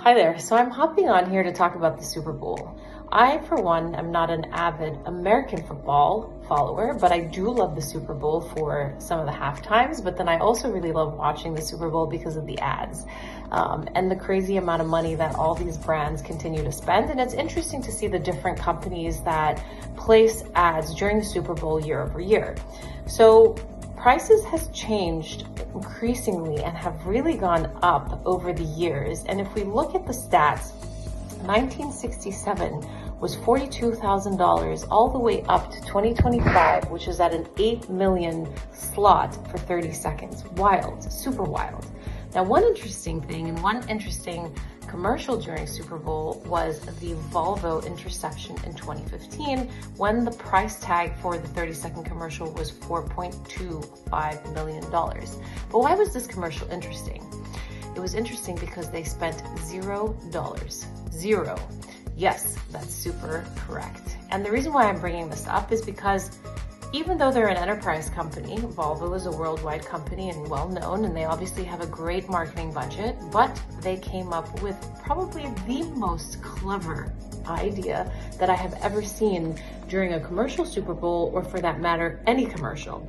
Hi there. So I'm hopping on here to talk about the Super Bowl. I, for one, am not an avid American football follower, but I do love the Super Bowl for some of the halftimes. But then I also really love watching the Super Bowl because of the ads and the crazy amount of money that all these brands continue to spend. And it's interesting to see the different companies that place ads during the Super Bowl year over year. So prices has changed increasingly and have really gone up over the years. And if we look at the stats, 1967 was $42,000 all the way up to 2025, which is at an 8 million slot for 30 seconds. Wild, super wild. Now, one interesting thing and one interesting commercial during Super Bowl was the Volvo interception in 2015 when the price tag for the 30-second commercial was $4.25 million. But why was this commercial interesting? It was interesting because they spent $0. Zero. Yes, that's super correct. And the reason why I'm bringing this up is because even though they're an enterprise company, Volvo is a worldwide company and well known, and they obviously have a great marketing budget, but they came up with probably the most clever idea that I have ever seen during a commercial Super Bowl, or for that matter, any commercial.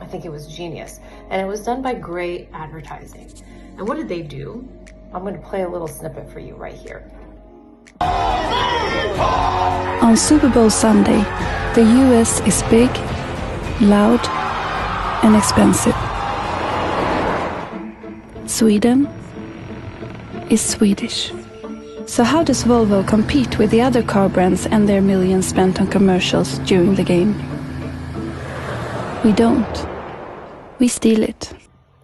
I think it was genius. And it was done by great advertising. And what did they do? I'm going to play a little snippet for you right here. On Super Bowl Sunday, the US is big, loud, and expensive. Sweden is Swedish. So how does Volvo compete with the other car brands and their millions spent on commercials during the game? We don't. We steal it.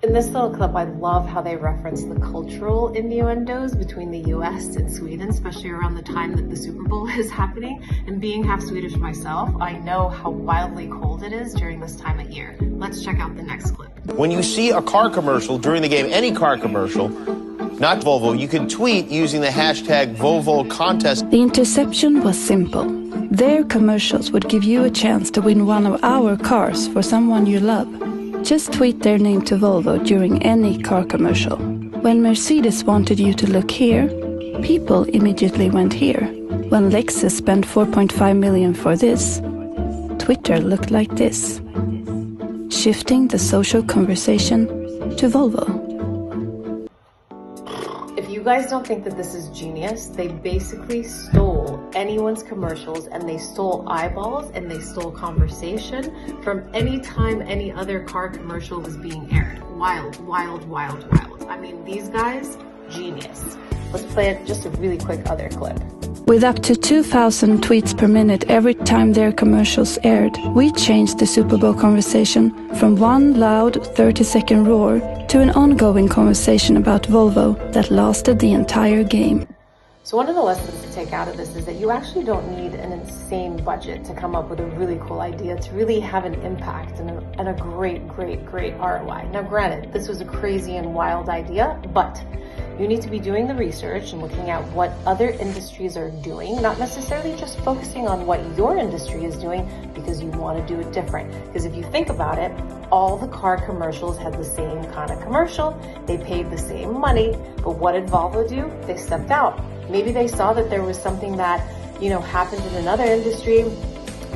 In this little clip, I love how they reference the cultural innuendos between the US and Sweden, especially around the time that the Super Bowl is happening. And being half Swedish myself, I know how wildly cold it is during this time of year. Let's check out the next clip. When you see a car commercial during the game, any car commercial, not Volvo, you can tweet using the hashtag Volvo contest. The interception was simple. Their commercials would give you a chance to win one of our cars for someone you love. Just tweet their name to Volvo during any car commercial. When Mercedes wanted you to look here, people immediately went here. When Lexus spent 4.5 million for this, Twitter looked like this. Shifting the social conversation to Volvo. If you guys don't think that this is genius, they basically stole anyone's commercials and they stole eyeballs and they stole conversation from any time any other car commercial was being aired. Wild, wild, wild, wild. I mean, these guys, genius. Let's play just a really quick other clip. With up to 2,000 tweets per minute every time their commercials aired, we changed the Super Bowl conversation from one loud 30-second roar to an ongoing conversation about Volvo that lasted the entire game. So one of the lessons to take out of this is that you actually don't need an insane budget to come up with a really cool idea to really have an impact and a great, great, great ROI. Now granted, this was a crazy and wild idea, but you need to be doing the research and looking at what other industries are doing, not necessarily just focusing on what your industry is doing because you want to do it different. Because if you think about it, all the car commercials had the same kind of commercial. They paid the same money, but what did Volvo do? They stepped out. Maybe they saw that there was something that, happened in another industry.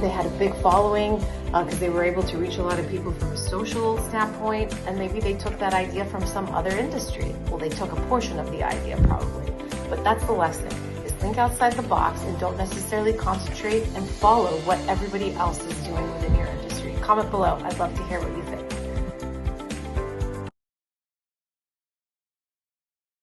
They had a big following because they were able to reach a lot of people from a social standpoint, and maybe they took that idea from some other industry. Well, they took a portion of the idea probably, but that's the lesson, is think outside the box and don't necessarily concentrate and follow what everybody else is doing within your industry. Comment below. I'd love to hear what you think.